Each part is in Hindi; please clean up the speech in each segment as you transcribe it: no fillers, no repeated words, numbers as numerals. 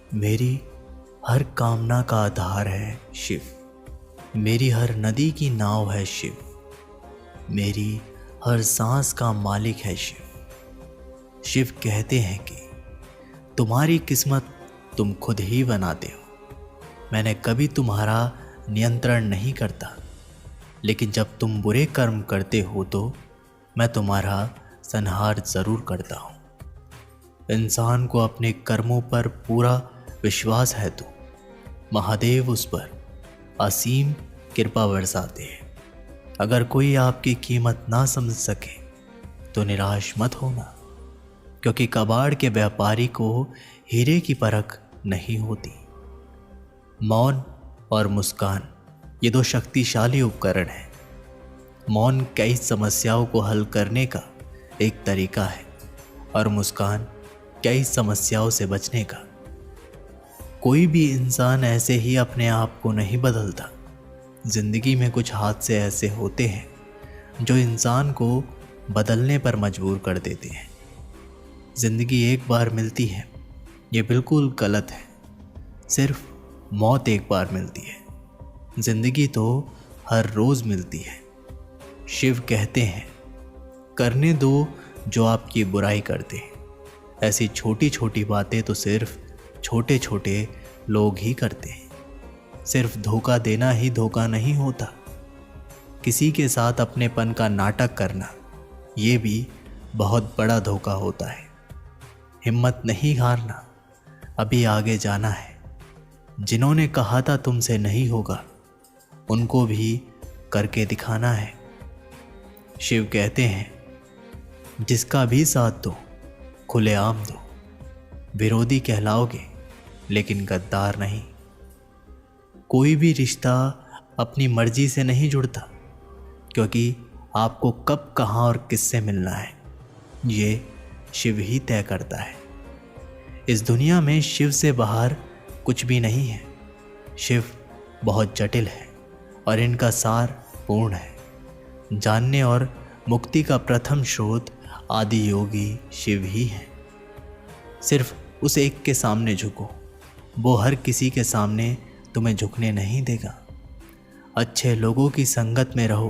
मेरी हर कामना का आधार है शिव। मेरी हर नदी की नाव है शिव। मेरी हर सांस का मालिक है शिव। शिव कहते हैं कि तुम्हारी किस्मत तुम खुद ही बनाते हो। मैंने कभी तुम्हारा नियंत्रण नहीं करता, लेकिन जब तुम बुरे कर्म करते हो तो मैं तुम्हारा संहार जरूर करता हूँ। इंसान को अपने कर्मों पर पूरा विश्वास है तो महादेव उस पर असीम कृपा बरसाते हैं। अगर कोई आपकी कीमत ना समझ सके तो निराश मत होना, क्योंकि कबाड़ के व्यापारी को हीरे की परख नहीं होती। मौन और मुस्कान ये दो शक्तिशाली उपकरण हैं। मौन कई समस्याओं को हल करने का एक तरीका है और मुस्कान कई समस्याओं से बचने का। कोई भी इंसान ऐसे ही अपने आप को नहीं बदलता। जिंदगी में कुछ हादसे ऐसे होते हैं जो इंसान को बदलने पर मजबूर कर देते हैं। जिंदगी एक बार मिलती है, ये बिल्कुल गलत है। सिर्फ मौत एक बार मिलती है। जिंदगी तो हर रोज मिलती है। शिव कहते हैं, करने दो जो आपकी बुराई करते हैं। ऐसी छोटी छोटी बातें तो सिर्फ छोटे छोटे लोग ही करते हैं। सिर्फ धोखा देना ही धोखा नहीं होता। किसी के साथ अपनेपन का नाटक करना ये भी बहुत बड़ा धोखा होता है। हिम्मत नहीं हारना, अभी आगे जाना है। जिन्होंने कहा था तुमसे नहीं होगा, उनको भी करके दिखाना है। शिव कहते हैं, जिसका भी साथ दो खुलेआम दो। विरोधी कहलाओगे लेकिन गद्दार नहीं। कोई भी रिश्ता अपनी मर्जी से नहीं जुड़ता, क्योंकि आपको कब, कहाँ और किससे मिलना है ये शिव ही तय करता है। इस दुनिया में शिव से बाहर कुछ भी नहीं है। शिव बहुत जटिल है और इनका सार पूर्ण है। जानने और मुक्ति का प्रथम स्रोत आदि योगी शिव ही है। सिर्फ उस एक के सामने झुको, वो हर किसी के सामने तुम्हें झुकने नहीं देगा। अच्छे लोगों की संगत में रहो,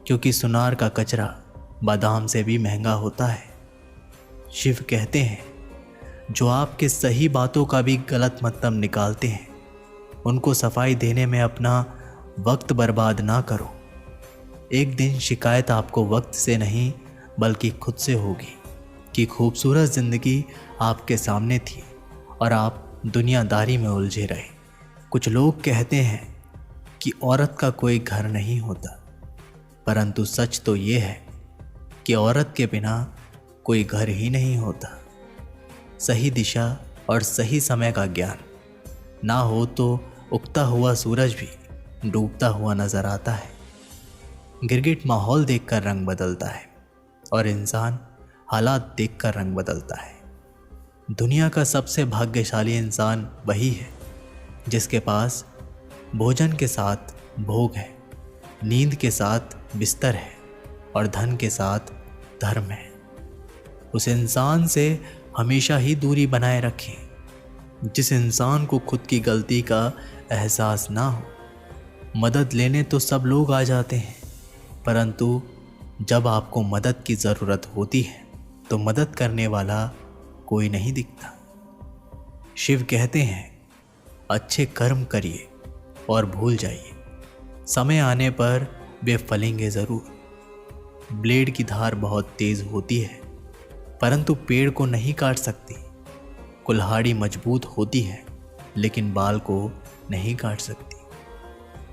क्योंकि सुनार का कचरा बादाम से भी महंगा होता है। शिव कहते हैं, जो आपके सही बातों का भी गलत मतलब निकालते हैं, उनको सफाई देने में अपना वक्त बर्बाद ना करो। एक दिन शिकायत आपको वक्त से नहीं बल्कि खुद से होगी कि खूबसूरत जिंदगी आपके सामने थी और आप दुनियादारी में उलझे रहे। कुछ लोग कहते हैं कि औरत का कोई घर नहीं होता, परंतु सच तो ये है कि औरत के बिना कोई घर ही नहीं होता। सही दिशा और सही समय का ज्ञान ना हो तो उगता हुआ सूरज भी डूबता हुआ नजर आता है। गिरगिट माहौल देखकर रंग बदलता है और इंसान हालात देखकर रंग बदलता है। दुनिया का सबसे भाग्यशाली इंसान वही है जिसके पास भोजन के साथ भोग है, नींद के साथ बिस्तर है और धन के साथ धर्म है। उस इंसान से हमेशा ही दूरी बनाए रखें जिस इंसान को खुद की गलती का एहसास ना हो। मदद लेने तो सब लोग आ जाते हैं, परंतु जब आपको मदद की ज़रूरत होती है तो मदद करने वाला कोई नहीं दिखता। शिव कहते हैं, अच्छे कर्म करिए और भूल जाइए, समय आने पर वे फलेंगे ज़रूर। ब्लेड की धार बहुत तेज़ होती है, परंतु पेड़ को नहीं काट सकती। कुल्हाड़ी मजबूत होती है, लेकिन बाल को नहीं काट सकती।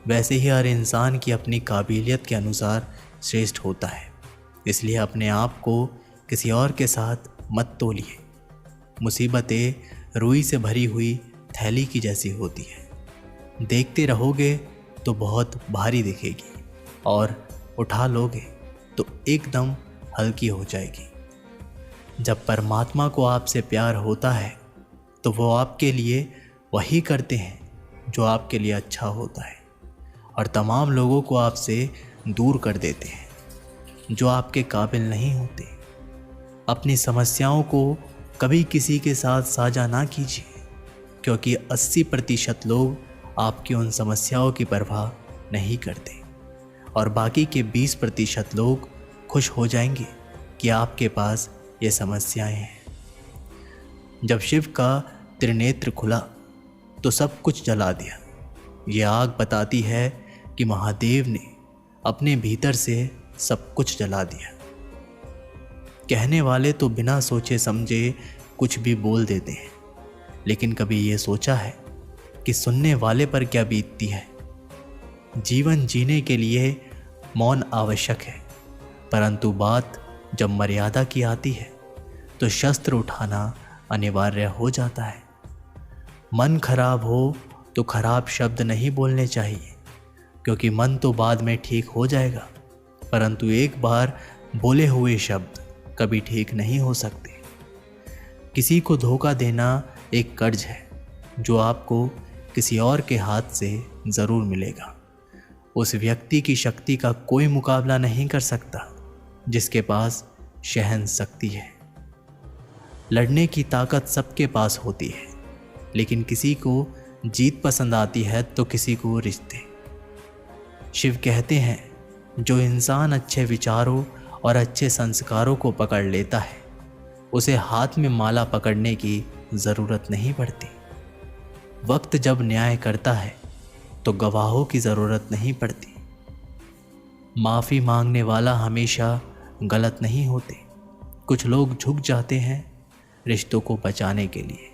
वैसे ही हर इंसान की अपनी काबिलियत के अनुसार श्रेष्ठ होता है। इसलिए अपने आप को किसी और के साथ मत तोलिए। मुसीबतें रुई से भरी हुई थैली की जैसी होती है। देखते रहोगे तो बहुत भारी दिखेगी और उठा लोगे तो एकदम हल्की हो जाएगी। जब परमात्मा को आपसे प्यार होता है तो वो आपके लिए वही करते हैं जो आपके लिए अच्छा होता है, और तमाम लोगों को आपसे दूर कर देते हैं जो आपके काबिल नहीं होते। अपनी समस्याओं को कभी किसी के साथ साझा ना कीजिए, क्योंकि 80% लोग आपकी उन समस्याओं की परवाह नहीं करते और बाकी के 20% लोग खुश हो जाएंगे कि आपके पास ये समस्याएं हैं। जब शिव का त्रिनेत्र खुला तो सब कुछ जला दिया। ये आग बताती है कि महादेव ने अपने भीतर से सब कुछ जला दिया। कहने वाले तो बिना सोचे समझे कुछ भी बोल देते हैं, लेकिन कभी ये सोचा है कि सुनने वाले पर क्या बीतती है। जीवन जीने के लिए मौन आवश्यक है, परंतु बात जब मर्यादा की आती है तो शस्त्र उठाना अनिवार्य हो जाता है। मन खराब हो तो खराब शब्द नहीं बोलने चाहिए, क्योंकि मन तो बाद में ठीक हो जाएगा, परंतु एक बार बोले हुए शब्द कभी ठीक नहीं हो सकते। किसी को धोखा देना एक कर्ज है जो आपको किसी और के हाथ से ज़रूर मिलेगा। उस व्यक्ति की शक्ति का कोई मुकाबला नहीं कर सकता जिसके पास सहन शक्ति है। लड़ने की ताकत सबके पास होती है, लेकिन किसी को जीत पसंद आती है तो किसी को रिश्ते। शिव कहते हैं, जो इंसान अच्छे विचारों और अच्छे संस्कारों को पकड़ लेता है उसे हाथ में माला पकड़ने की ज़रूरत नहीं पड़ती। वक्त जब न्याय करता है तो गवाहों की ज़रूरत नहीं पड़ती। माफ़ी मांगने वाला हमेशा गलत नहीं होते। कुछ लोग झुक जाते हैं रिश्तों को बचाने के लिए।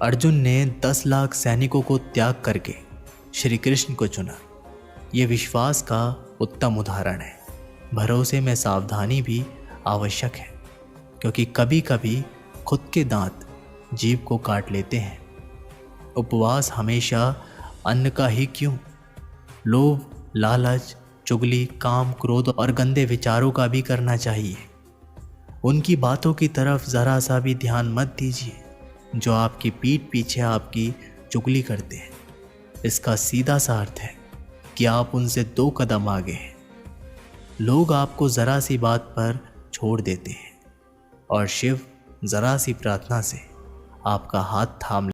अर्जुन ने 10 लाख सैनिकों को त्याग करके श्री कृष्ण को चुना। ये विश्वास का उत्तम उदाहरण है। भरोसे में सावधानी भी आवश्यक है, क्योंकि कभी कभी खुद के दांत जीभ को काट लेते हैं। उपवास हमेशा अन्न का ही क्यों, लोभ, लालच, चुगली, काम, क्रोध और गंदे विचारों का भी करना चाहिए। उनकी बातों की तरफ ज़रा सा भी ध्यान मत दीजिए जो आपकी पीठ पीछे आपकी चुगली करते हैं। इसका सीधा सा अर्थ है कि आप उनसे 2 कदम आगे हैं। लोग आपको ज़रा सी बात पर छोड़ देते हैं और शिव ज़रा सी प्रार्थना से आपका हाथ थाम